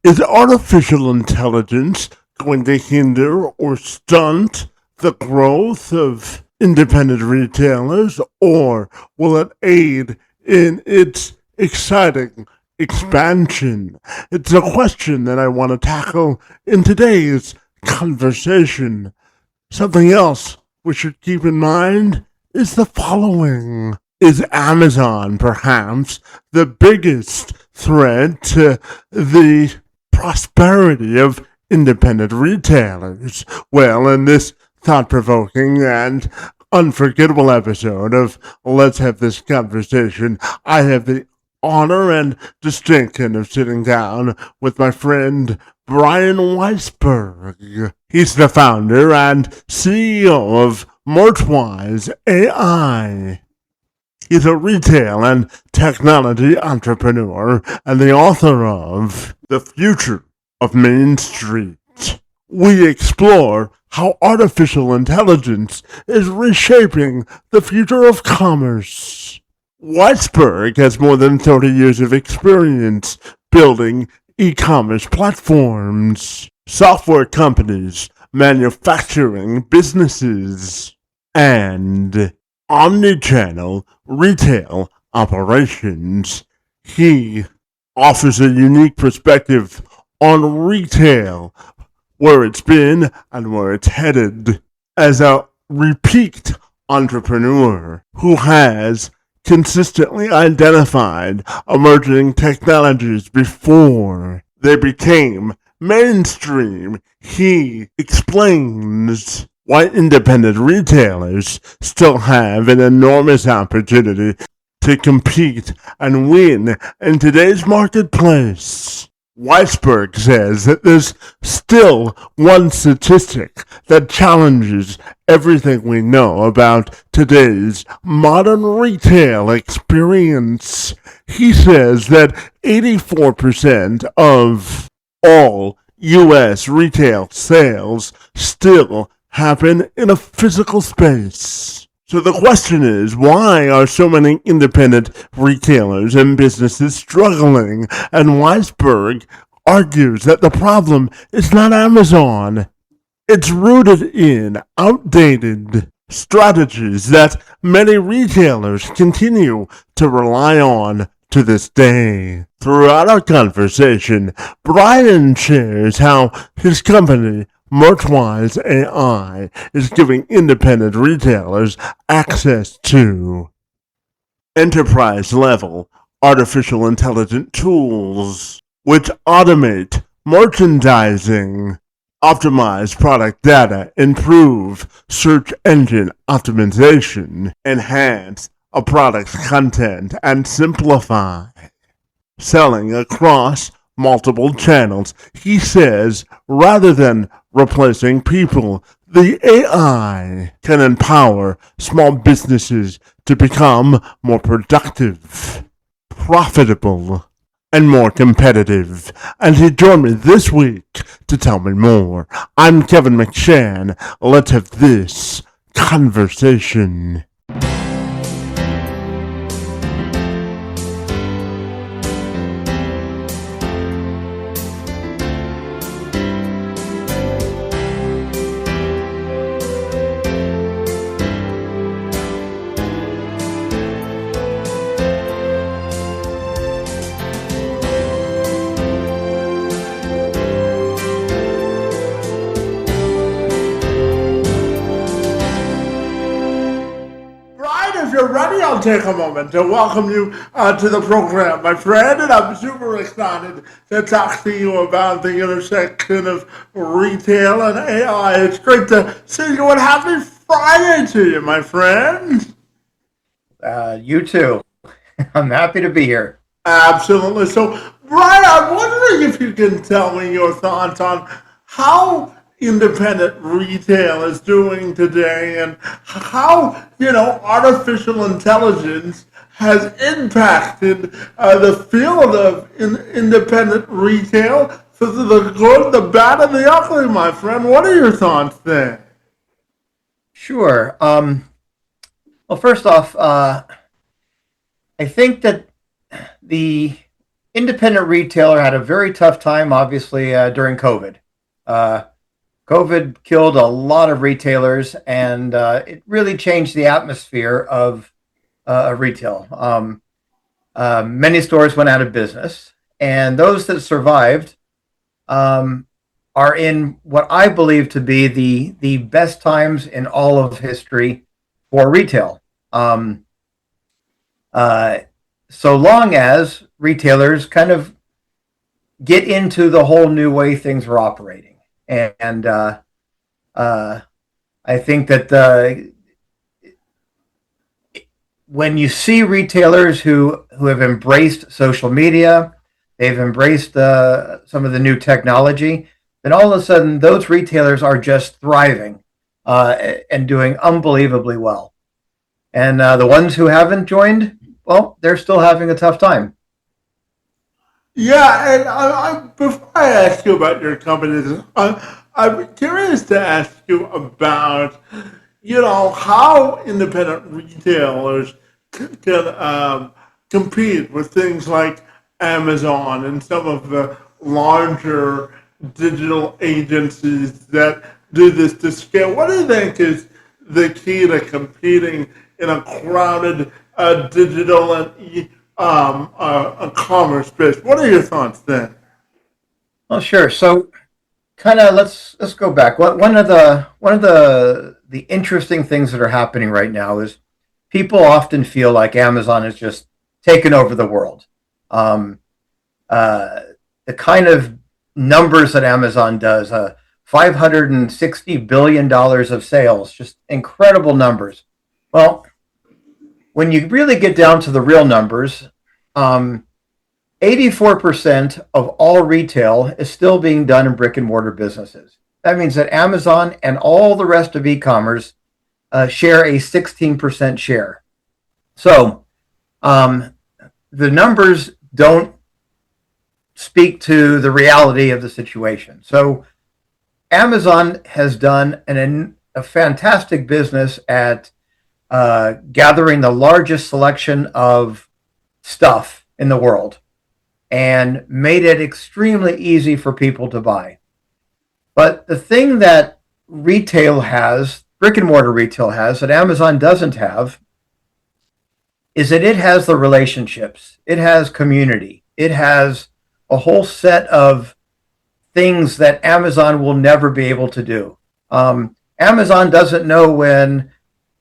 Is artificial intelligence going to hinder or stunt the growth of independent retailers, or will it aid in its exciting expansion? It's a question that I want to tackle in today's conversation. Something else we should keep in mind is the following. Is Amazon perhaps the biggest threat to the prosperity of independent retailers? Well, in this thought-provoking and unforgettable episode of Let's Have This Conversation, I have the honor and distinction of sitting down with my friend Bryan Weisberg. He's the founder and CEO of Merchwise AI. He's a retail and technology entrepreneur and the author of The Future of Main Street. We explore how artificial intelligence is reshaping the future of commerce. Weisberg has more than 30 years of experience building e-commerce platforms, software companies, manufacturing businesses, and omnichannel retail operations. He offers a unique perspective on retail, where it's been and where it's headed, as a repeat entrepreneur who has consistently identified emerging technologies before they became mainstream. He explains why independent retailers still have an enormous opportunity to compete and win in today's marketplace. Weisberg says that there's still one statistic that challenges everything we know about today's modern retail experience. He says that 84% of all U.S. retail sales still happen in a physical space. So the question is, why are so many independent retailers and businesses struggling? And Weisberg argues that the problem is not Amazon. It's rooted in outdated strategies that many retailers continue to rely on to this day. Throughout our conversation, Bryan shares how his company, Merchwise AI, is giving independent retailers access to enterprise-level artificial intelligent tools which automate merchandising, optimize product data, improve search engine optimization, enhance a product's content, and simplify selling across multiple channels. He says, rather than replacing people, the AI can empower small businesses to become more productive, profitable, and more competitive. And he joined me this week to tell me more. I'm Kevin McShann. Let's have this conversation. I'll take a moment to welcome you to the program, my friend, and I'm super excited to talk to you about the intersection of retail and AI. It's great to see you, and happy Friday to you, my friend. You too. I'm happy to be here. Absolutely. So, Bryan, I'm wondering if you can tell me your thoughts on how independent retail is doing today and how, artificial intelligence has impacted the field of independent retail for the good, the bad, and the ugly, my friend. What are your thoughts there? Sure. Well, first off, I think that the independent retailer had a very tough time, obviously, during COVID. Uh, COVID killed a lot of retailers, and it really changed the atmosphere of retail. Many stores went out of business, and those that survived um, are in what I believe to be the best times in all of history for retail. Uh, so long as retailers kind of get into the whole new way things are operating, and uh, I think that when you see retailers who have embraced social media, they've embraced some of the new technology, then all of a sudden those retailers are just thriving and doing unbelievably well. And the ones who haven't joined, well, they're still having a tough time. Yeah, and before I ask you about your companies, I'm curious to ask you about, how independent retailers can compete with things like Amazon and some of the larger digital agencies that do this to scale. What do you think is the key to competing in a crowded digital and commerce space? What are your thoughts then? Well, sure. So, kind of let's go back. One of the interesting things that are happening right now is people often feel like Amazon has just taken over the world. Um, the kind of numbers that Amazon does, $560 billion of sales, just incredible numbers. Well, when you really get down to the real numbers, um, 84% of all retail is still being done in brick and mortar businesses. That means that Amazon and all the rest of e-commerce share a 16% share. So um, the numbers don't speak to the reality of the situation. So Amazon has done a fantastic business at gathering the largest selection of stuff in the world and made it extremely easy for people to buy. But the thing that retail has, brick and mortar retail has, that Amazon doesn't have, is that it has the relationships, it has community, it has a whole set of things that Amazon will never be able to do. Amazon doesn't know when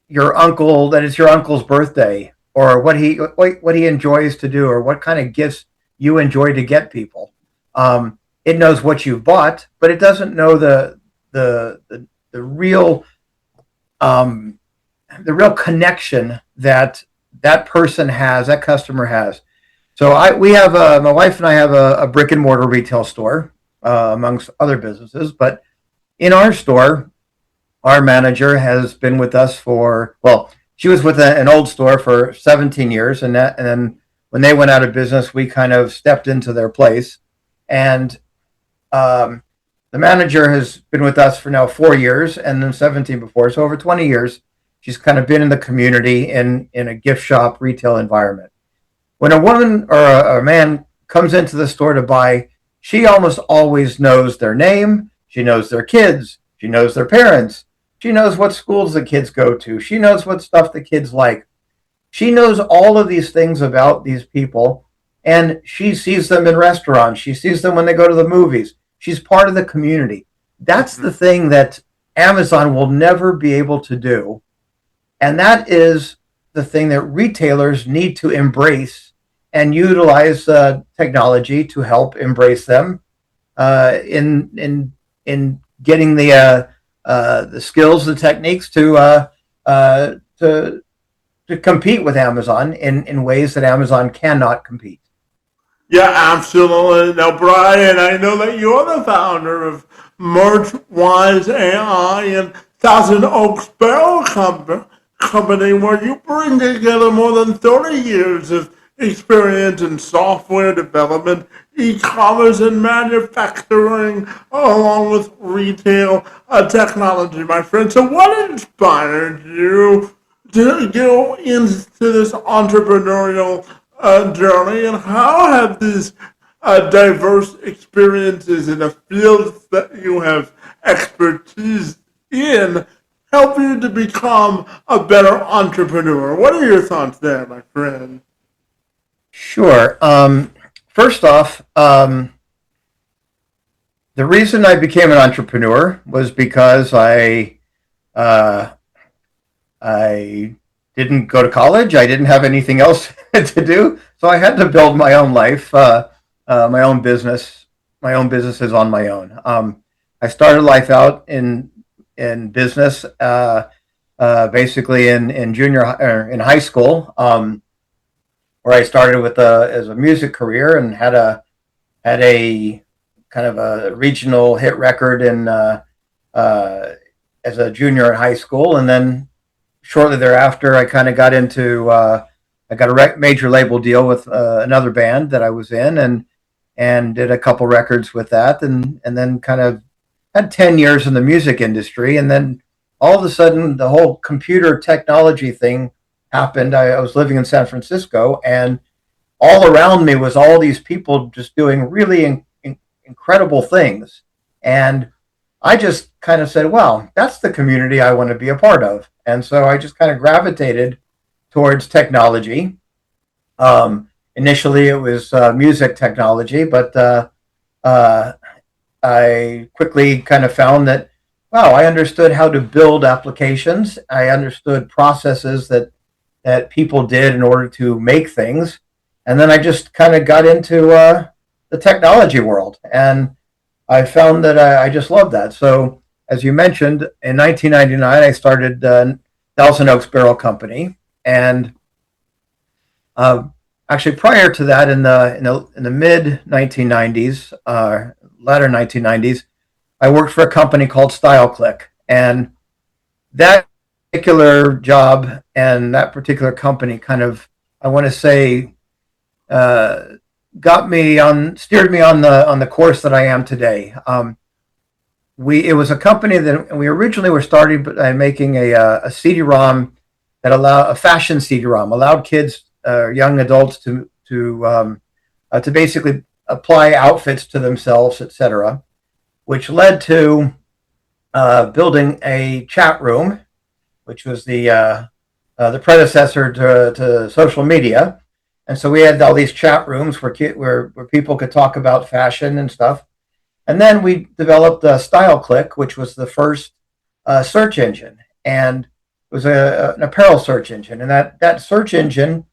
that it's your uncle's birthday, or what he enjoys to do, or what kind of gifts you enjoy to get people. It knows what you've bought, but it doesn't know the real connection that person has, that customer has. So we have my wife and I have a brick and mortar retail store, amongst other businesses. But in our store, our manager has been with us she was with an old store for 17 years, and then when they went out of business, we kind of stepped into their place. And the manager has been with us for now 4 years, and then 17 before, so over 20 years. She's kind of been in the community in a gift shop retail environment. When a woman or a man comes into the store to buy, she almost always knows their name. She knows their kids. She knows their parents. She knows what schools the kids go to. She knows what stuff the kids like. She knows all of these things about these people, and she sees them in restaurants. She sees them when they go to the movies. She's part of the community. That's the thing that Amazon will never be able to do. And that is the thing that retailers need to embrace and utilize technology to help embrace them in getting the skills, the techniques to compete with Amazon in ways that Amazon cannot compete. Yeah, absolutely. Now, Brian, I know that you're the founder of MerchWise AI and Thousand Oaks Barrel Company, where you bring together more than 30 years of experience in software development, e-commerce, and manufacturing, along with retail technology, my friend. So what inspired you to go into this entrepreneurial journey, and how have these diverse experiences in the fields that you have expertise in help you to become a better entrepreneur? What are your thoughts there, my friend? Sure. First off, the reason I became an entrepreneur was because uh, I didn't go to college. I didn't have anything else to do, so I had to build my own life, my own business, my own businesses on my own. I started life out in business, basically in junior or in high school, where I started with as a music career and had a kind of a regional hit record in as a junior in high school, and then shortly thereafter, I kind of got into I got a major label deal with another band that I was in, and did a couple records with that, and then kind of had 10 years in the music industry, and then all of a sudden the whole computer technology thing happened. I was living in San Francisco, and all around me was all these people just doing really incredible things, and I just kind of said, well, that's the community I want to be a part of. And so I just kind of gravitated towards technology. Initially, it was music technology, but uh, I quickly kind of found that, wow, I understood how to build applications. I understood processes that people did in order to make things. And then I just kind of got into the technology world. And I found that I just love that. So, as you mentioned, in 1999, I started Thousand Oaks Barrel Company, and uh, actually prior to that, in the mid 1990s, latter 1990s, I worked for a company called StyleClick, and that particular job and that particular company kind of, I want to say, uh, steered me on the course that I am today. It was a company that we originally were starting by making a CD-ROM that allowed a fashion CD-ROM, allowed kids, young adults to basically apply outfits to themselves, etc., which led to building a chat room, which was the predecessor to social media. And so we had all these chat rooms where people could talk about fashion and stuff. And then we developed StyleClick, which was the first search engine, and it was an apparel search engine. And that search engine,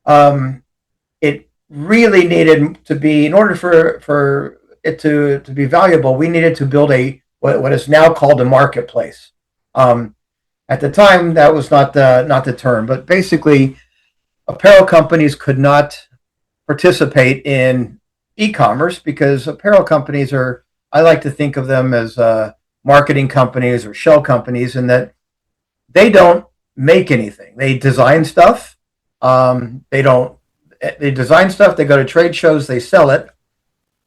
it really needed to be, in order for it to be valuable, we needed to build what is now called a marketplace. At the time, that was not the term, but basically, apparel companies could not participate in e-commerce because apparel companies I like to think of them as marketing companies or shell companies, in that they don't make anything. They design stuff. They don't. They design stuff. They go to trade shows. They sell it,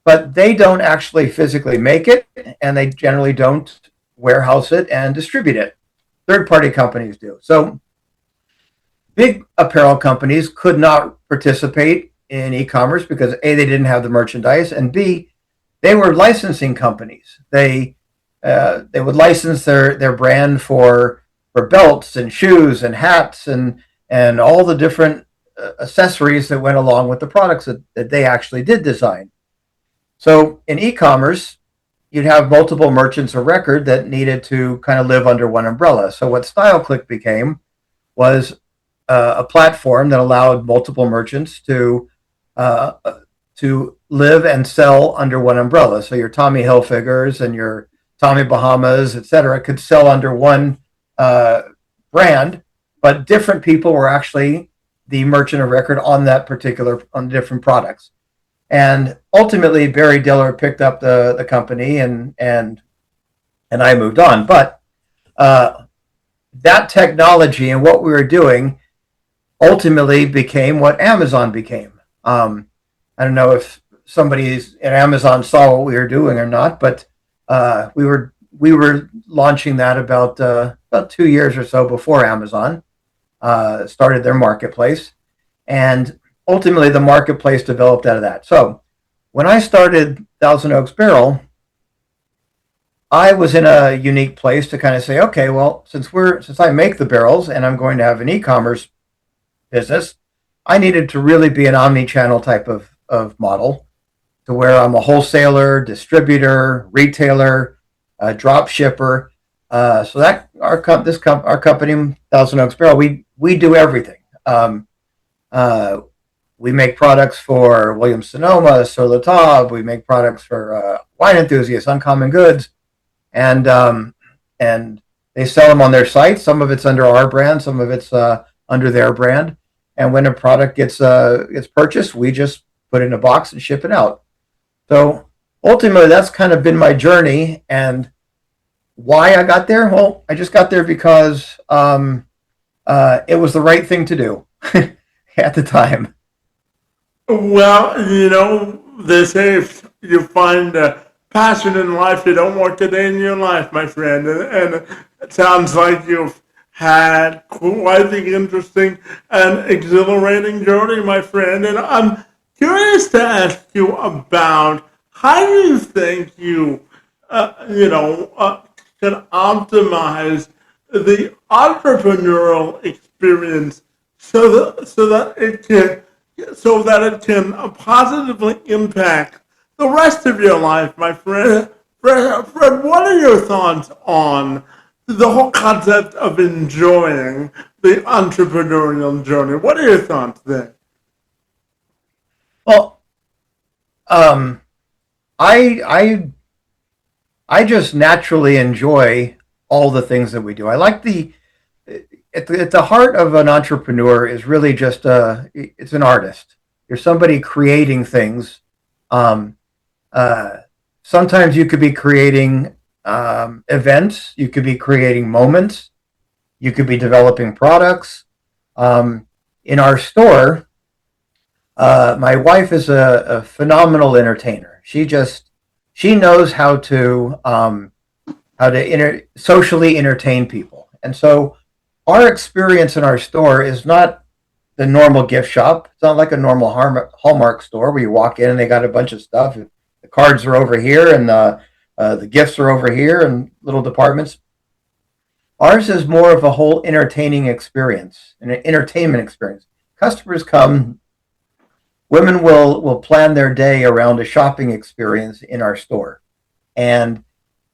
but they don't actually physically make it, and they generally don't warehouse it and distribute it. Third-party companies do. So big apparel companies could not participate in e-commerce because A, they didn't have the merchandise, and B, they were licensing companies. They would license their brand for belts and shoes and hats and all the different accessories that went along with the products that they actually did design. So in e-commerce, you'd have multiple merchants of record that needed to kind of live under one umbrella. So what StyleClick became was a platform that allowed multiple merchants uh, to live and sell under one umbrella. So your Tommy Hilfigers and your Tommy Bahamas, etc., could sell under one brand, but different people were actually the merchant of record on on different products. And ultimately, Barry Diller picked up the company, and I moved on. But that technology and what we were doing ultimately became what Amazon became. I don't know if somebody at Amazon saw what we were doing or not, but we were launching that about 2 years or so before Amazon started their marketplace, and ultimately the marketplace developed out of that. So when I started Thousand Oaks Barrel, I was in a unique place to kind of say, okay, well, since I make the barrels and I'm going to have an e-commerce business, I needed to really be an omni-channel type of model to where I'm a wholesaler, distributor, retailer, drop shipper. So that our company, Thousand Oaks Barrel, we do everything. Uh, we make products for Williams Sonoma, Sur La Table. We make products for wine enthusiasts, Uncommon Goods, and they sell them on their site. Some of it's under our brand, some of it's under their brand. And when a product gets purchased, we just put it in a box and ship it out. So ultimately, that's kind of been my journey. And why I got there? Well, I just got there because it was the right thing to do at the time. Well, they say if you find a passion in life, you don't work a day in your life, my friend. And it sounds like you've had quite the interesting and exhilarating journey, my friend. And I'm curious to ask you about how do you think can optimize the entrepreneurial experience so that it can positively impact the rest of your life, my friend. Fred, what are your thoughts on the whole concept of enjoying the entrepreneurial journey? What are your thoughts there? Well, um, I I just naturally enjoy all the things that we do. I like the at the heart of an entrepreneur is really just it's an artist. You're somebody creating things. Um, uh, Sometimes you could be creating events. You could be creating moments. You could be developing products. In our store, my wife is a phenomenal entertainer. She knows how to socially entertain people, and so our experience in our store is not the normal gift shop. It's not like a normal Hallmark store where you walk in and they got a bunch of stuff. The cards are over here and the gifts are over here and little departments. Ours is more of a whole entertaining experience, an entertainment experience. Customers come, women will plan their day around a shopping experience in our store, and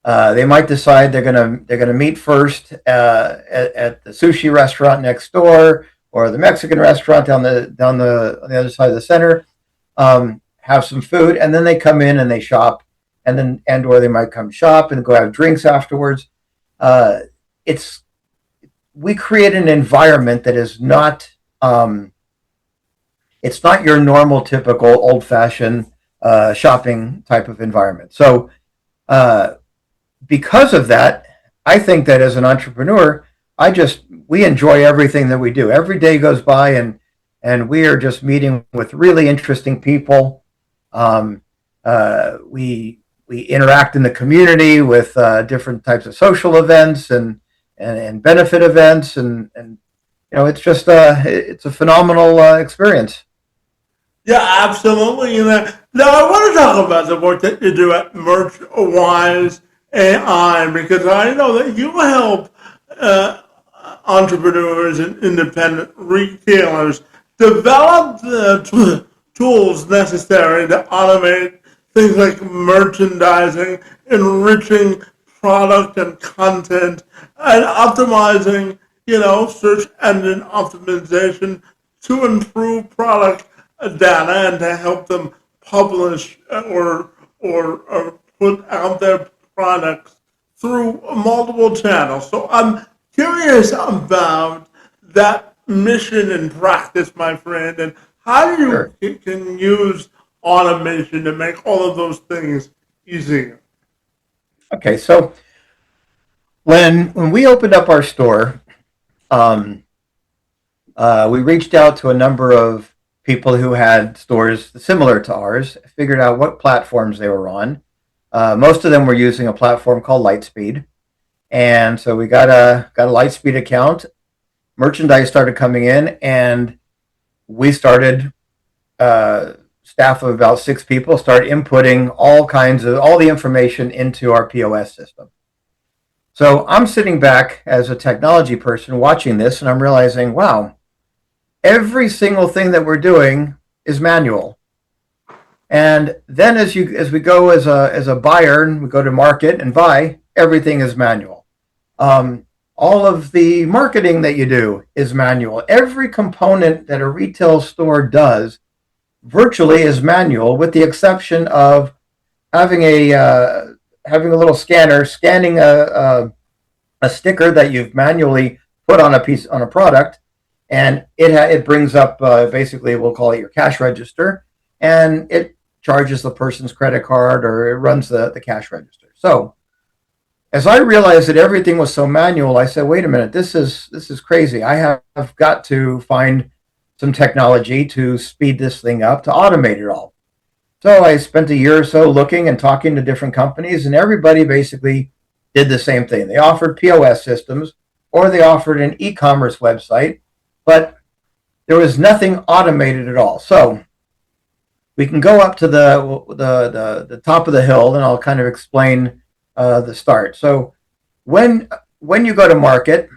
they might decide they're gonna meet first at the sushi restaurant next door or the Mexican restaurant on the other side of the center. Have some food, and then they come in and they shop, and or they might come shop and go have drinks afterwards. Uh, it's We create an environment that is not it's not your normal typical old fashioned shopping type of environment. So uh, because of that, I think that as an entrepreneur, we enjoy everything that we do. Every day goes by, and we are just meeting with really interesting people. Um, we interact in the community with different types of social events and benefit events, and it's just it's a phenomenal experience. Yeah, absolutely. Now, I want to talk about the work that you do at MerchWise AI because I know that you help uh, entrepreneurs and independent retailers develop the tools necessary to automate things like merchandising, enriching product and content, and optimizing, search engine optimization to improve product data and to help them publish or put out their products through multiple channels. So I'm curious about that mission and practice, my friend, and how Sure. you can use automation to make all of those things easier. Okay, so when we opened up our store, um, we reached out to a number of people who had stores similar to ours, figured out what platforms they were on. Most of them were using a platform called Lightspeed, and so we got a Lightspeed account. Merchandise started coming in, and we started uh, staff of about 6 people start inputting all the information into our POS system. So I'm sitting back as a technology person watching this, and I'm realizing, wow, every single thing that we're doing is manual. And then as we go as a buyer, and we go to market and buy, everything is manual. All of the marketing that you do is manual. Every component that a retail store does virtually is manual, with the exception of having a little scanner scanning a sticker that you've manually put on a product, and it brings up basically, we'll call it your cash register, and it charges the person's credit card, or it runs the cash register. So as I realized that everything was so manual, I said, wait a minute, this is crazy. I have got to find some technology to speed this thing up, to automate it all. So I spent a year or so looking and talking to different companies, and everybody basically did the same thing. They offered POS systems, or they offered an e-commerce website, but there was nothing automated at all. So we can go up to the top of the hill, and I'll kind of explain the start. So when you go to market,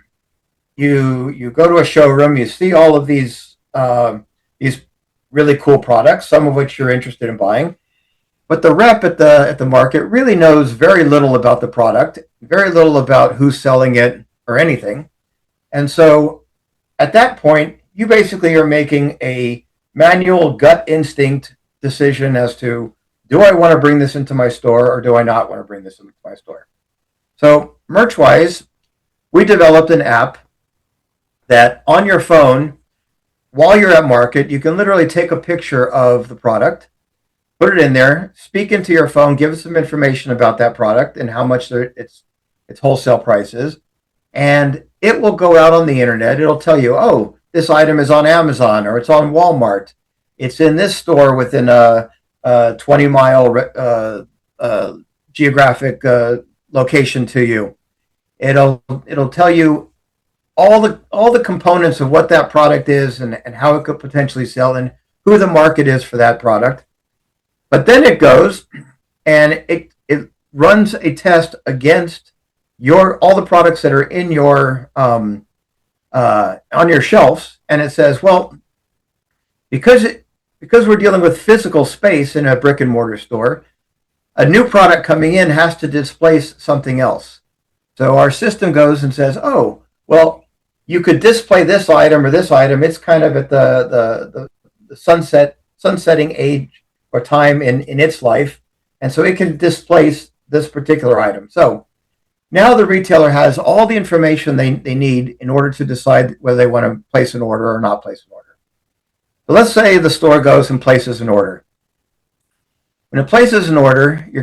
you go to a showroom, you see all of these really cool products, some of which you're interested in buying. But the rep at the market really knows very little about the product, very little about who's selling it or anything. And so at that point, you basically are making a manual gut instinct decision as to, do I want to bring this into my store, or do I not want to bring this into my store? So MerchWise, we developed an app that on your phone, while you're at market, you can literally take a picture of the product, put it in there, speak into your phone, give it some information about that product and how much its wholesale price is, and it will go out on the internet. It'll tell you, oh, this item is on Amazon, or it's on Walmart. It's in this store within a 20-mile geographic location to you. It'll tell you all the components of what that product is, and how it could potentially sell, and who the market is for that product. But then it goes and it runs a test against all the products that are in your on your shelves, and it says, well, because we're dealing with physical space in a brick and mortar store, a new product coming in has to displace something else. So our system goes and says, oh, well, you could display this item or this item. It's kind of at the sunsetting age or time in its life, and so it can displace this particular item. So now the retailer has all the information they need in order to decide whether they want to place an order or not place an order. So let's say the store goes and places an order. When it places an order, you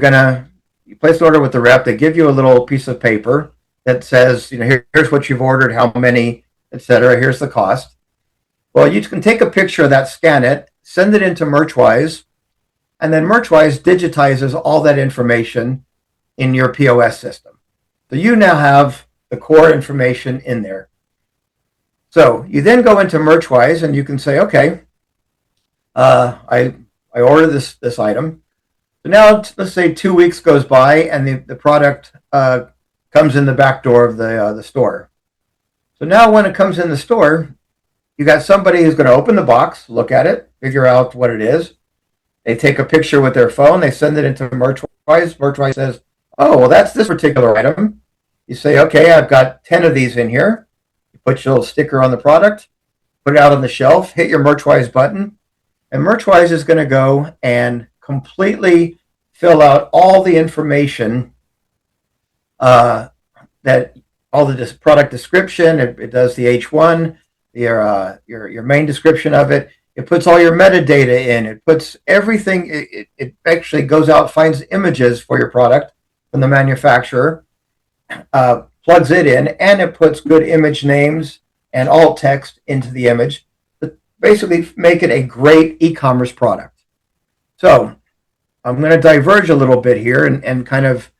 place the order with the rep. They give you a little piece of paper that says, here's what you've ordered, how many, etc. Here's the cost. Well, you can take a picture of that, scan it, send it into MerchWise, and then MerchWise digitizes all that information in your POS system. So you now have the core information in there. So you then go into MerchWise, and you can say, okay, I ordered this item. So now let's say 2 weeks goes by, and the product comes in the back door of the store. So now when it comes in the store, you got somebody who's going to open the box, look at it, figure out what it is. They take a picture with their phone, they send it into MerchWise. MerchWise says, oh, well, that's this particular item. You say, okay, I've got 10 of these in here. You put your little sticker on the product, put it out on the shelf, hit your MerchWise button, and MerchWise is going to go and completely fill out all the information that all the product description. It does the H1, your main description of it. It puts all your metadata in. It puts everything. It actually goes out, finds images for your product from the manufacturer, plugs it in, and it puts good image names and alt text into the image to basically make it a great e-commerce product. So I'm going to diverge a little bit here and kind of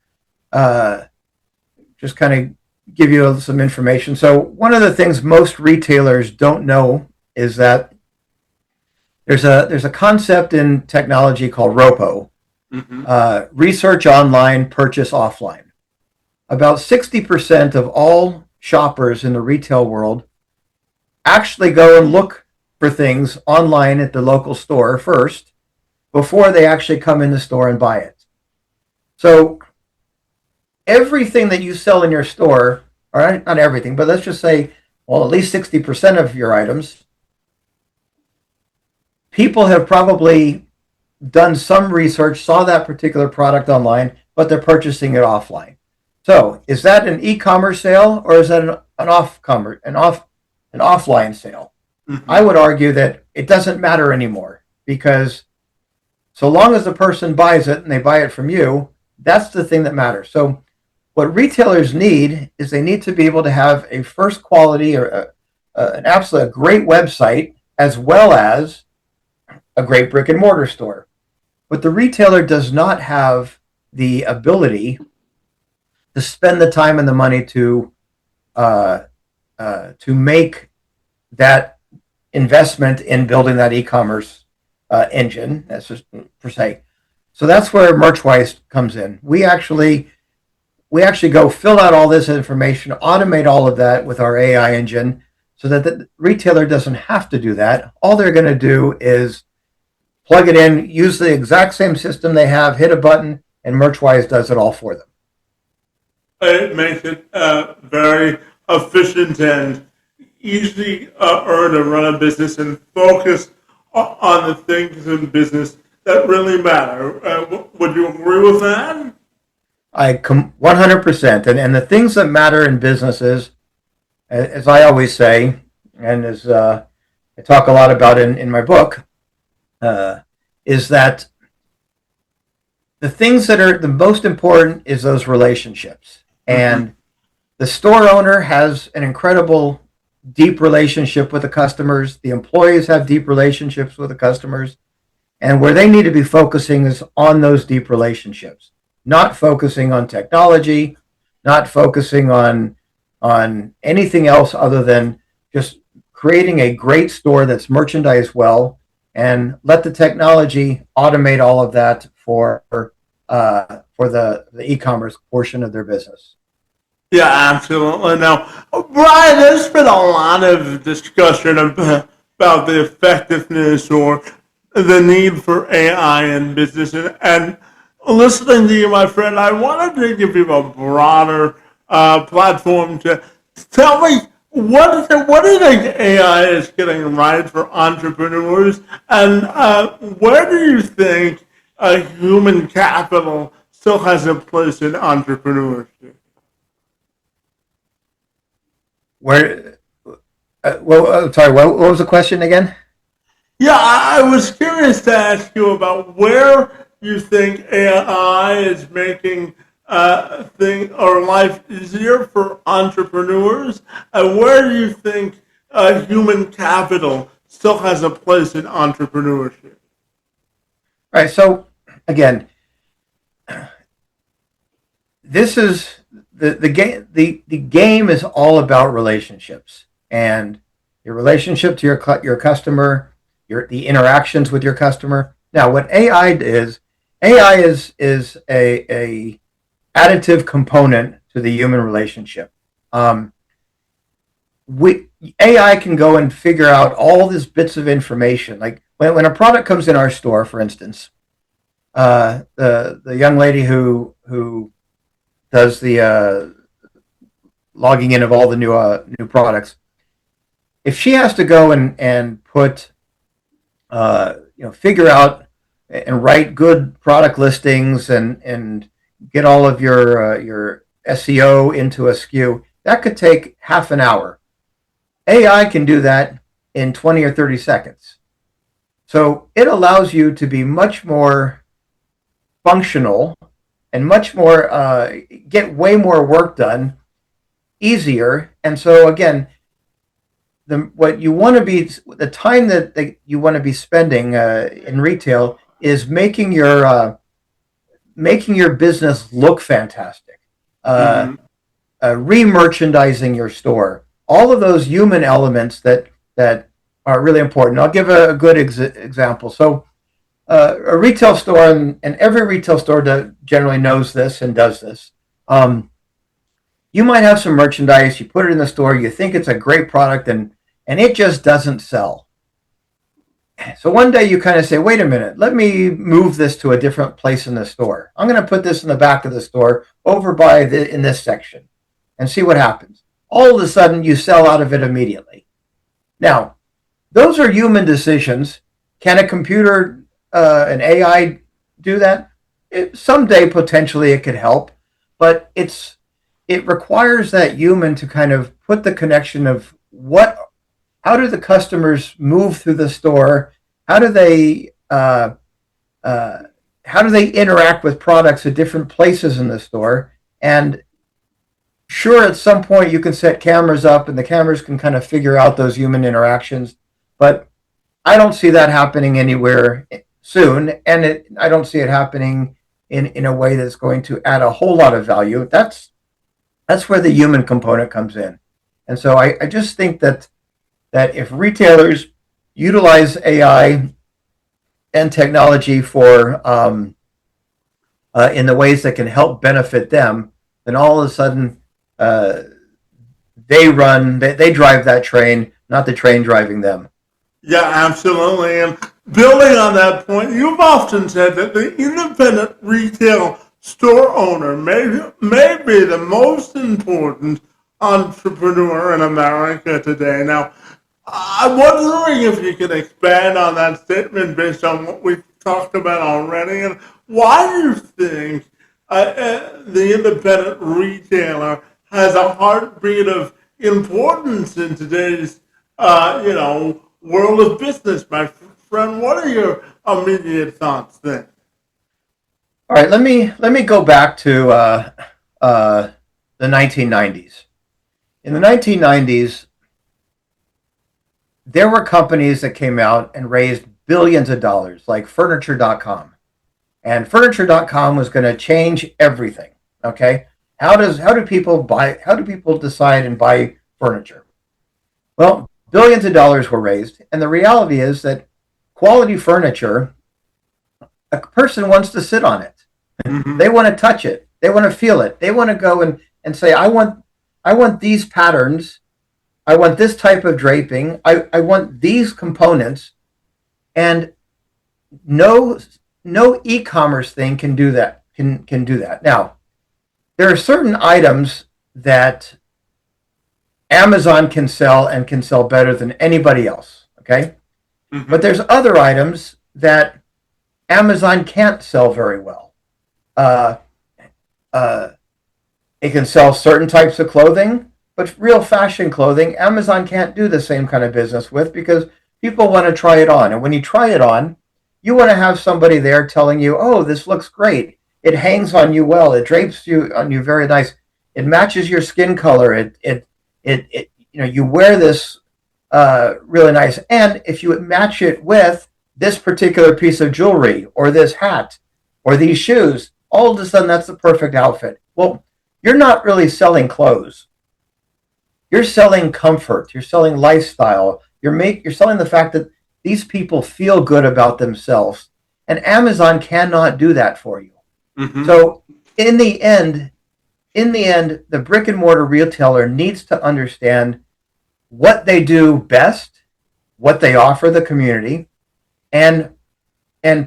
just kind of give you some information. So one of the things most retailers don't know is that There's a concept in technology called ROPO, Mm-hmm. research online, purchase offline. About 60% of all shoppers in the retail world actually go and look for things online at the local store first before they actually come in the store and buy it. So everything that you sell in your store, or not everything, but let's just say, well, at least 60% of your items, people have probably done some research, saw that particular product online, but they're purchasing it offline. So, is that an e-commerce sale or is that an offline sale? I Mm-hmm. would argue that it doesn't matter anymore because so long as the person buys it and they buy it from you, that's the thing that matters. So, what retailers need is they need to be able to have a first quality or an absolute great website as well as a great brick and mortar store. But the retailer does not have the ability to spend the time and the money uh, to make that investment in building that e-commerce engine. That's just per se. So that's where MerchWise comes in. We actually go fill out all this information, automate all of that with our AI engine, so that the retailer doesn't have to do that. All they're going to do is plug it in, use the exact same system they have, hit a button, and MerchWise does it all for them. It makes it very efficient and easy to run a business and focus on the things in business that really matter. Would you agree with that? 100%. And the things that matter in businesses, as I always say, and as I talk a lot about in my book, uh, is that the things that are the most important is those relationships. Mm-hmm. And the store owner has an incredible deep relationship with the customers. The employees have deep relationships with the customers. And where they need to be focusing is on those deep relationships, not focusing on technology, not focusing on anything else other than just creating a great store that's merchandised well and let the technology automate all of that for the e-commerce portion of their business. Yeah, absolutely. Now, Brian, there's been a lot of discussion about the effectiveness or the need for AI in business. And listening to you, my friend, I wanted to give you a broader platform to tell me what do you think AI is getting right for entrepreneurs, and where do you think human capital still has a place in entrepreneurship? Where, sorry, what was the question again? Yeah, I was curious to ask you about where you think AI is making thing or life easier for entrepreneurs, and where do you think human capital still has a place in entrepreneurship? All right. So again, this is the game. The game is all about relationships and your relationship to your customer, the interactions with your customer. Now, what AI is a additive component to the human relationship. Um, we AI can go and figure out all these bits of information. Like when a product comes in our store, for instance, the young lady who does the logging in of all the new products, if she has to go and put figure out and write good product listings and get all of your SEO into a SKU, that could take half an hour. AI can do that in 20 or 30 seconds. So it allows you to be much more functional and much more get way more work done easier. And so again, what you want to be the time that you want to be spending in retail is making your business look fantastic, uh, Mm-hmm. re-merchandising your store, all of those human elements that are really important. I'll give a good example. So a retail store, and every retail store generally knows this and does this. You might have some merchandise, you put it in the store, you think it's a great product, and it just doesn't sell. So one day you kind of say, wait a minute, let me move this to a different place in the store. I'm going to put this in the back of the store over in this section and see what happens. All of a sudden you sell out of it immediately. Now, those are human decisions. Can a computer, an AI do that? Someday potentially it could help, but it requires that human to kind of put the connection of how do the customers move through the store? How do they interact with products at different places in the store? And sure, at some point you can set cameras up, and the cameras can kind of figure out those human interactions. But I don't see that happening anywhere soon, and I don't see it happening in a way that's going to add a whole lot of value. That's where the human component comes in. And so I just think that if retailers utilize AI and technology for in the ways that can help benefit them, then all of a sudden they drive that train, not the train driving them. Yeah, absolutely. And building on that point, you've often said that the independent retail store owner may be the most important entrepreneur in America today. Now, I'm wondering if you can expand on that statement based on what we've talked about already, and why do you think the independent retailer has a heartbeat of importance in today's, world of business, my friend? What are your immediate thoughts there? All right, let me go back to the 1990s. In the 1990s, there were companies that came out and raised billions of dollars, like Furniture.com, and Furniture.com was going to change everything. Okay, how do people decide and buy furniture? Well, billions of dollars were raised, and the reality is that quality furniture, a person wants to sit on it. Mm-hmm. They want to touch it. They want to feel it. They want to go and say, I want these patterns. I want this type of draping. I want these components. And no e-commerce thing can do that. Can do that. Now, there are certain items that Amazon can sell and can sell better than anybody else. Okay? Mm-hmm. But there's other items that Amazon can't sell very well. It can sell certain types of clothing, but real fashion clothing, Amazon can't do the same kind of business with, because people want to try it on. And when you try it on, you want to have somebody there telling you, oh, this looks great. It hangs on you well. It drapes on you very nice. It matches your skin color. You wear this really nice. And if you match it with this particular piece of jewelry or this hat or these shoes, all of a sudden that's the perfect outfit. Well, you're not really selling clothes. You're selling comfort. You're selling lifestyle. You're selling the fact that these people feel good about themselves. And Amazon cannot do that for you. Mm-hmm. So in the end, the brick and mortar retailer needs to understand what they do best, what they offer the community, and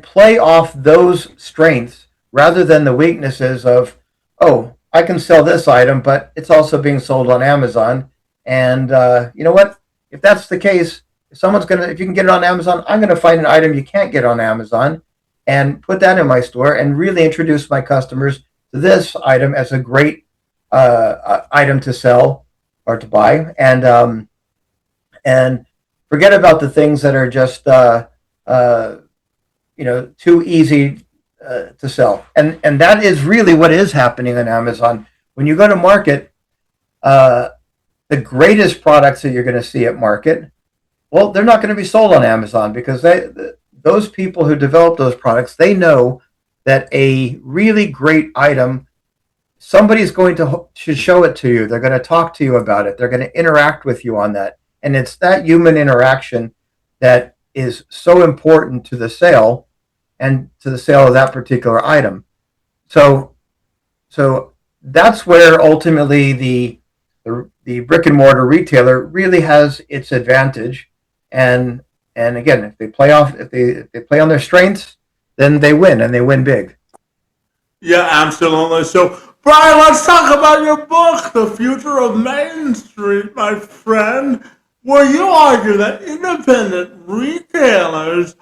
play off those strengths rather than the weaknesses of, oh, I can sell this item, but it's also being sold on Amazon. And you know what? If that's the case, if you can get it on Amazon, I'm going to find an item you can't get on Amazon and put that in my store and really introduce my customers to this item as a great item to sell or to buy, and forget about the things that are just too easy to sell. And that is really what is happening on Amazon. When you go to market, the greatest products that you're going to see at market, well, they're not going to be sold on Amazon, because those people who develop those products, they know that a really great item, somebody's going to show it to you. They're going to talk to you about it. They're going to interact with you on that. And it's that human interaction that is so important to the sale and to the sale of that particular item. So, so that's where ultimately the brick and mortar retailer really has its advantage. And again, if they play on their strengths, then they win and they win big. Yeah, absolutely. So, Brian, let's talk about your book, The Future of Main Street, my friend, where you argue that independent retailers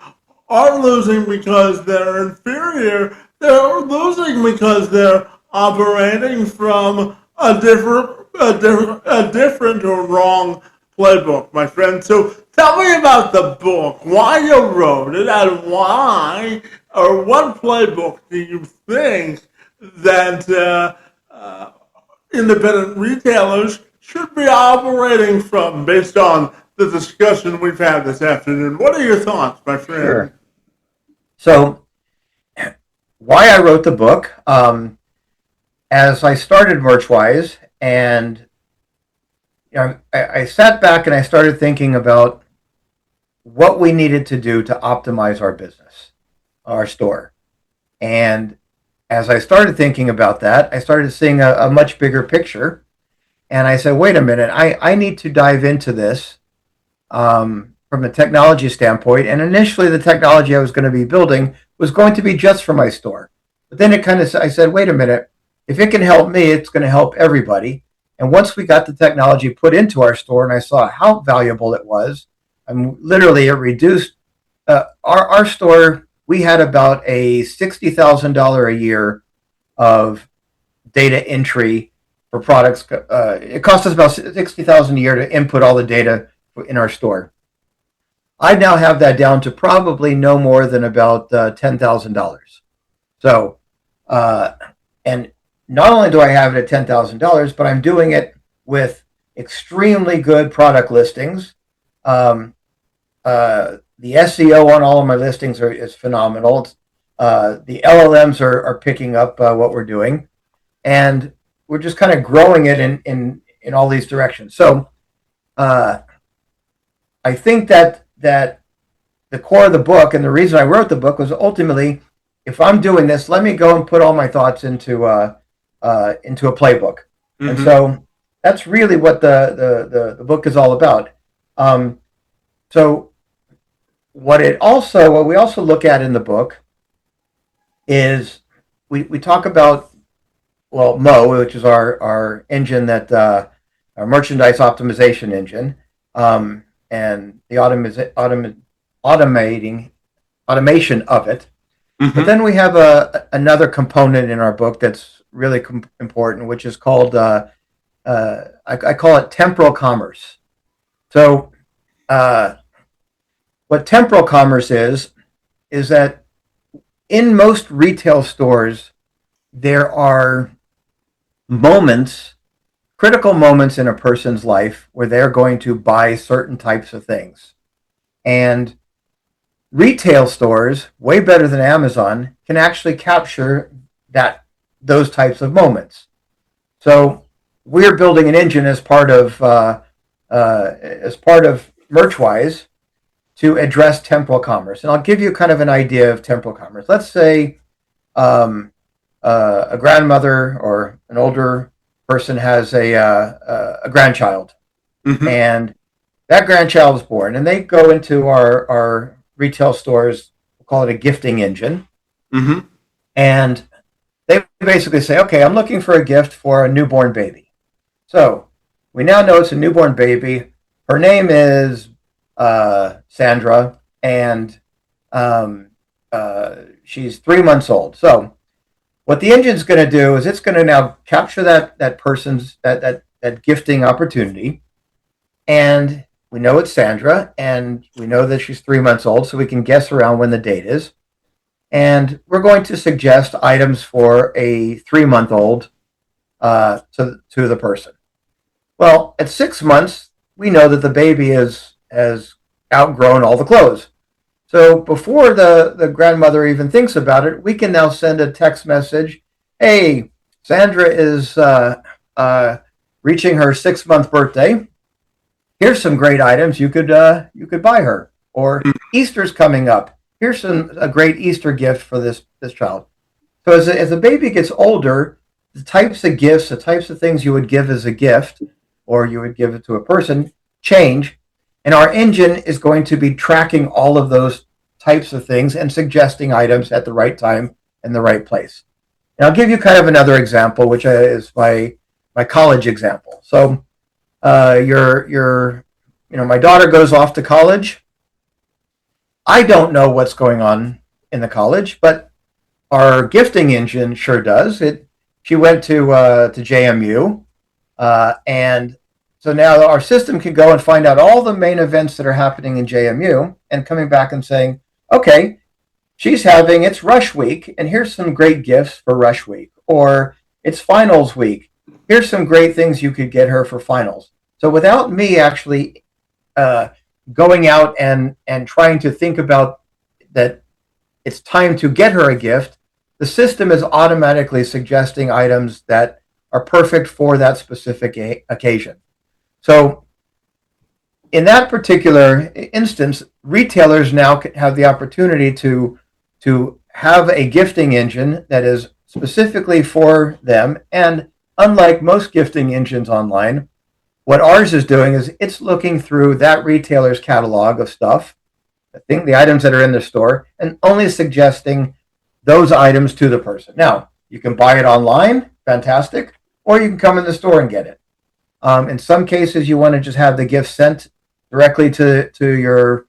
are losing because they're inferior. They're losing because they're operating from a different or wrong playbook, my friend. So tell me about the book, why you wrote it, and why or what playbook do you think that independent retailers should be operating from based on the discussion we've had this afternoon? What are your thoughts, my friend? Sure. So why I wrote the book, as I started Merchwise, and I sat back and I started thinking about what we needed to do to optimize our business, our store. And as I started thinking about that, I started seeing a much bigger picture. And I said, wait a minute, I need to dive into this from a technology standpoint. And initially, the technology I was going to be building was going to be just for my store. But then I said, wait a minute, if it can help me, it's going to help everybody. And once we got the technology put into our store and I saw how valuable it was, literally it reduced our store. We had about a $60,000 a year of data entry for products. It cost us about $60,000 a year to input all the data in our store. I now have that down to probably no more than about $10,000. So, and not only do I have it at $10,000, but I'm doing it with extremely good product listings. The SEO on all of my listings is phenomenal. The LLMs are picking up what we're doing, and we're just kind of growing it in all these directions. So I think that the core of the book and the reason I wrote the book was ultimately, if I'm doing this, let me go and put all my thoughts into a playbook. Mm-hmm. And so that's really what the book is all about. So what we also look at in the book is we talk about, well, Mo, which is our engine, that our merchandise optimization engine, and the automation of it. Mm-hmm. But then we have another component in our book that's really important, which is called I call it temporal commerce. So what temporal commerce is that in most retail stores there are critical moments in a person's life where they're going to buy certain types of things. And retail stores, way better than Amazon, can actually capture those types of moments. So we're building an engine as part of Merchwise to address temporal commerce. And I'll give you kind of an idea of temporal commerce. Let's say a grandmother or an older person has a grandchild, mm-hmm. and that grandchild is born, and they go into our retail stores. We'll call it a gifting engine, mm-hmm. and they basically say, okay, I'm looking for a gift for a newborn baby. So we now know it's a newborn baby. Her name is Sandra, and she's 3 months old. So what the engine's going to do is it's going to now capture that person's that gifting opportunity, and we know it's Sandra, and we know that she's 3 months old, so we can guess around when the date is, and we're going to suggest items for a 3-month-old to the person. Well, at 6 months, we know that the baby has outgrown all the clothes. So before the grandmother even thinks about it, we can now send a text message. Hey, Sandra is reaching her 6-month birthday. Here's some great items you could buy her. or Easter's coming up. Here's a great Easter gift for this child. So as a baby gets older, the types of gifts, the types of things you would give as a gift, or you would give it to a person, change. And our engine is going to be tracking all of those types of things and suggesting items at the right time and the right place. And I'll give you kind of another example, which is my college example. So my daughter goes off to college. I don't know what's going on in the college, but our gifting engine sure does. She went to JMU, and so now our system can go and find out all the main events that are happening in JMU, and coming back and saying, okay, it's rush week, and here's some great gifts for rush week, or it's finals week. Here's some great things you could get her for finals. So without me actually going out and trying to think about that it's time to get her a gift, the system is automatically suggesting items that are perfect for that specific occasion. So in that particular instance, retailers now have the opportunity to have a gifting engine that is specifically for them. And unlike most gifting engines online, what ours is doing is it's looking through that retailer's catalog of stuff, the items that are in the store, and only suggesting those items to the person. Now, you can buy it online, fantastic, or you can come in the store and get it. In some cases, you want to just have the gift sent directly to your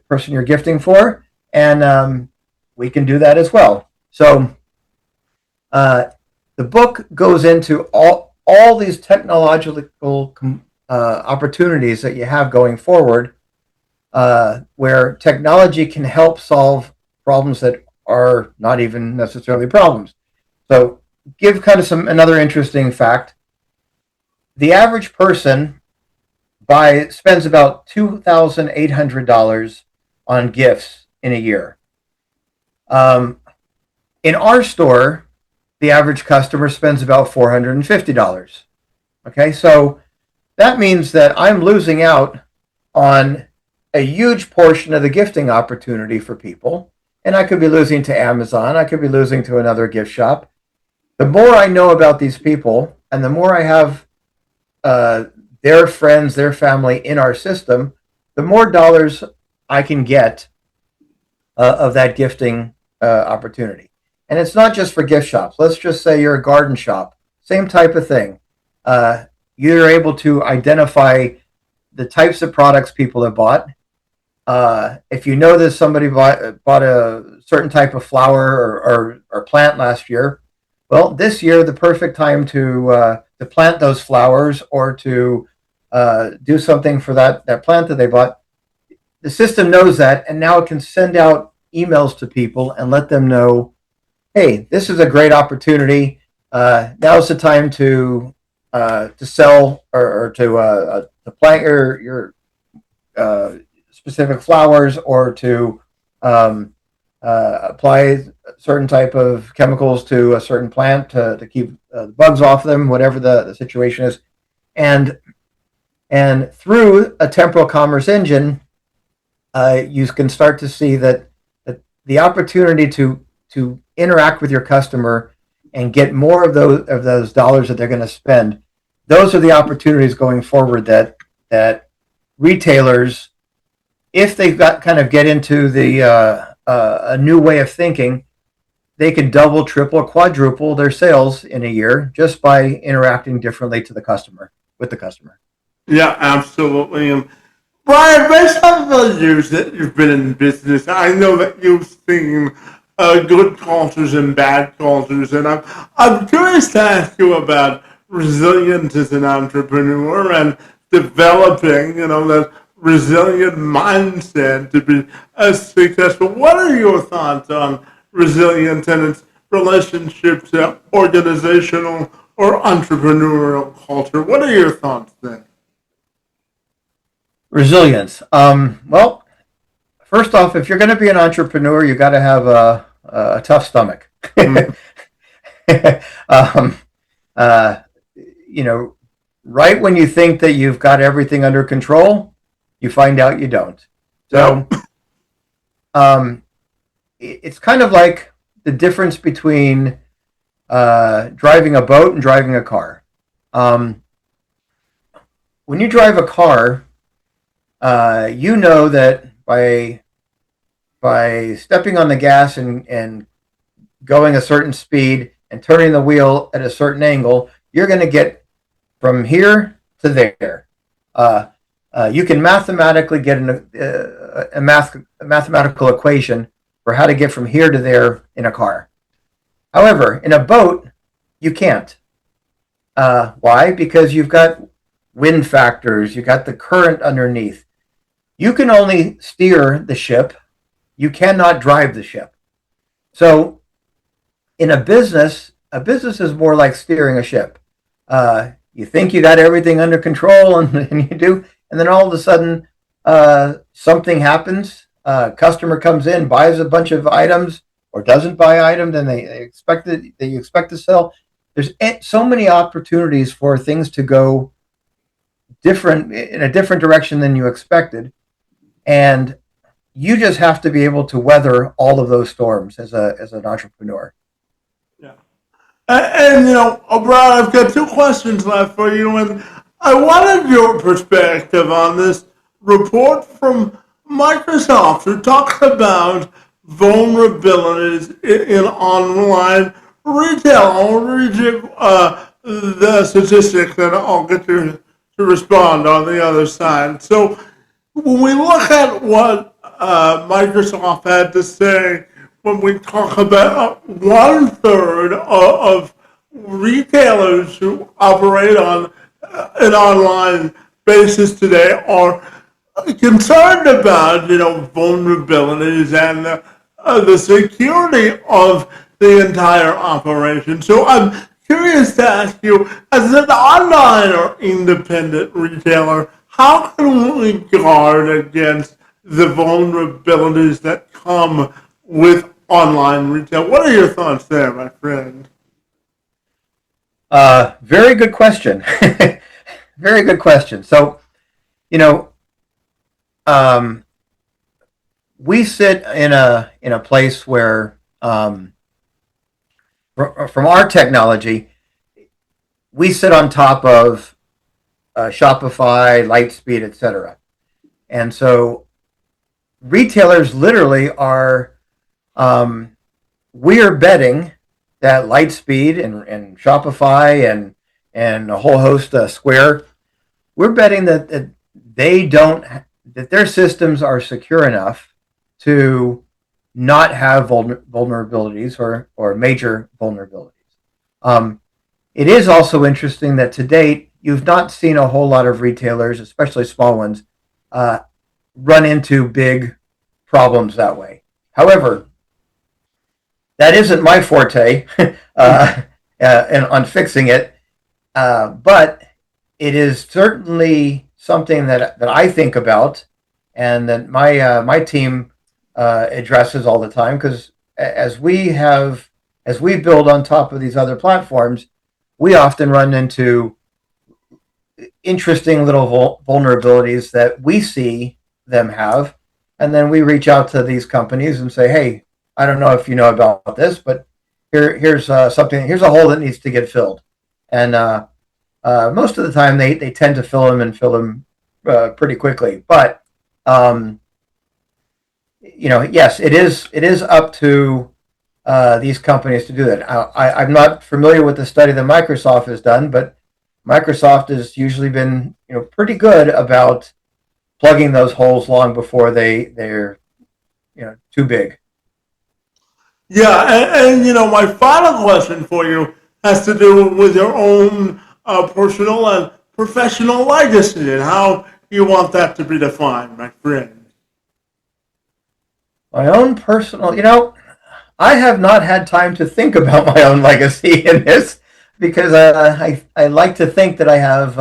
person you're gifting for, and we can do that as well. So the book goes into all these technological opportunities that you have going forward, where technology can help solve problems that are not even necessarily problems. So give kind of another interesting fact. The average person spends about $2,800 on gifts in a year. In our store, the average customer spends about $450. Okay, so that means that I'm losing out on a huge portion of the gifting opportunity for people. And I could be losing to Amazon. I could be losing to another gift shop. The more I know about these people, and the more I have their friends, their family in our system, the more dollars I can get of that gifting opportunity. And it's not just for gift shops. Let's just say you're a garden shop. Same type of thing. You're able to identify the types of products people have bought. If you know that somebody bought a certain type of flower or plant last year, well, this year the perfect time to plant those flowers or to do something for that plant that they bought. The system knows that, and now it can send out emails to people and let them know, hey, this is a great opportunity. Now's the time to sell or to plant your specific flowers, or to apply certain type of chemicals to a certain plant to keep the bugs off them, whatever the situation is. And through a temporal commerce engine, you can start to see that the opportunity to interact with your customer and get more of those dollars that they're going to spend. Those are the opportunities going forward that retailers, if they've get into a new way of thinking, they can double, triple, quadruple their sales in a year just by interacting differently with the customer. Yeah, absolutely. And Bryan, based on the years that you've been in business, I know that you've seen good cultures and bad cultures, and I'm curious to ask you about resilience as an entrepreneur and developing, that resilient mindset to be successful. What are your thoughts on resilience and its relationship to organizational or entrepreneurial culture? What are your thoughts there? Resilience. Well, first off, if you're going to be an entrepreneur, you got to have a tough stomach. Right when you think that you've got everything under control, you find out you don't. So it's kind of like the difference between driving a boat and driving a car. When you drive a car, you know that by stepping on the gas and going a certain speed and turning the wheel at a certain angle, you're going to get from here to there. You can mathematically get a mathematical equation for how to get from here to there in a car. However, in a boat, you can't. Why? Because you've got wind factors, you've got the current underneath. You can only steer the ship. You cannot drive the ship. So in a business is more like steering a ship. You think you got everything under control, and you do, and then all of a sudden something happens. Customer comes in, buys a bunch of items, or doesn't buy items, and they expect that you expect to sell. There's so many opportunities for things to go different in a different direction than you expected, and you just have to be able to weather all of those storms as an entrepreneur. Yeah. And Bryan, I've got two questions left for you, and I wanted your perspective on this report from Microsoft who talks about vulnerabilities in online retail. I'll read you the statistics, and I'll get you to respond on the other side. So when we look at what Microsoft had to say when we talk about 1/3 of retailers who operate on an online basis today are concerned about vulnerabilities and the security of the entire operation. So I'm curious to ask you, as an online or independent retailer, how can we guard against the vulnerabilities that come with online retail? What are your thoughts there, my friend? Very good question. Very good question. So, we sit in a place where, from our technology, we sit on top of Shopify, Lightspeed, etc. And so retailers literally are, we are betting that Lightspeed and Shopify and a whole host of Square, we're betting that that their systems are secure enough to not have vulnerabilities or major vulnerabilities. It is also interesting that to date, you've not seen a whole lot of retailers, especially small ones, run into big problems that way. However, that isn't my forte and on fixing it, but it is certainly something that I think about and that my team addresses all the time, because as we build on top of these other platforms, we often run into interesting little vulnerabilities that we see them have, and then we reach out to these companies and say, hey, I don't know if you know about this, but here's something. Here's a hole that needs to get filled, and most of the time they tend to fill them pretty quickly. But yes, it is up to these companies to do that. I'm not familiar with the study that Microsoft has done, but Microsoft has usually been pretty good about plugging those holes long before they're too big. Yeah, and my final question for you has to do with your own personal and professional legacy and how you want that to be defined, my friend. My own personal, I have not had time to think about my own legacy in this, because I like to think that I have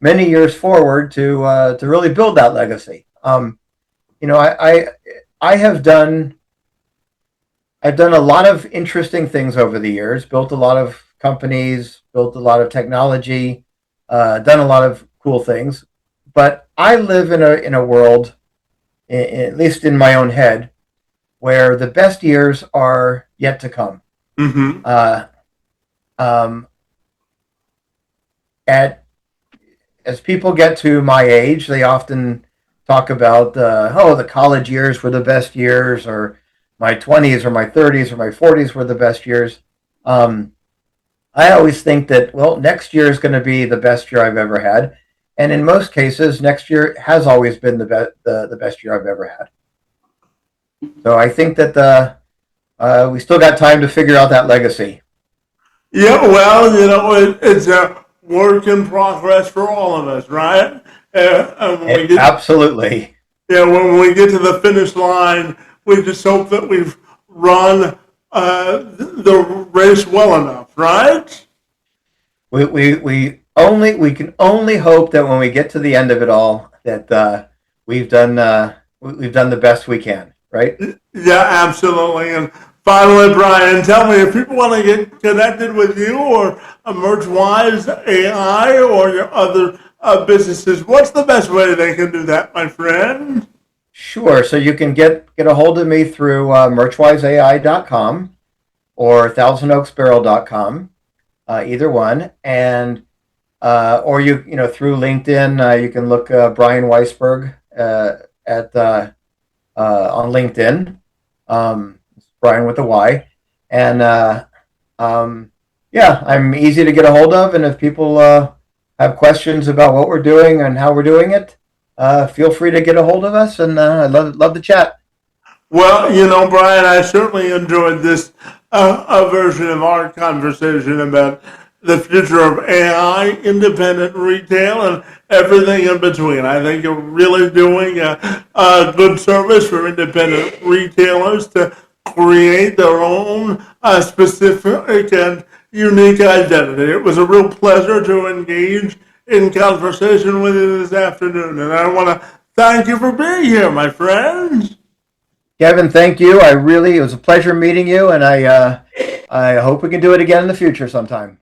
many years forward to really build that legacy. I have done. I've done a lot of interesting things over the years, built a lot of companies, built a lot of technology, done a lot of cool things. But I live in a world at least in my own head, where the best years are yet to come. Mm-hmm. Um, as people get to my age, they often talk about the college years were the best years, or my 20s or my 30s or my 40s were the best years. I always think that, well, next year is going to be the best year I've ever had, and in most cases, next year has always been the best year I've ever had. So I think that we still got time to figure out that legacy. Yeah, well, it's a work in progress for all of us, right? And when we get, Absolutely. yeah, when we get to the finish line, we just hope that we've run the race well enough, right? We can only hope that when we get to the end of it all, that we've done the best we can, right? Yeah, absolutely. And finally, Bryan, tell me if people want to get connected with you or Emergewise AI or your other businesses, what's the best way they can do that, my friend? Sure. So you can get a hold of me through merchwiseai.com or thousandoaksbarrel.com, either one, and or through LinkedIn, you can look Bryan Weisberg at on LinkedIn. It's Bryan with a Y, and yeah, I'm easy to get a hold of. And if people have questions about what we're doing and how we're doing it, feel free to get a hold of us, and I'd love to chat. Well, Bryan, I certainly enjoyed this a version of our conversation about the future of AI, independent retail, and everything in between. I think you're really doing a good service for independent retailers to create their own specific and unique identity. It was a real pleasure to engage in conversation with you this afternoon, and I want to thank you for being here, my friends. Kevin, thank you. It was a pleasure meeting you, and I hope we can do it again in the future sometime.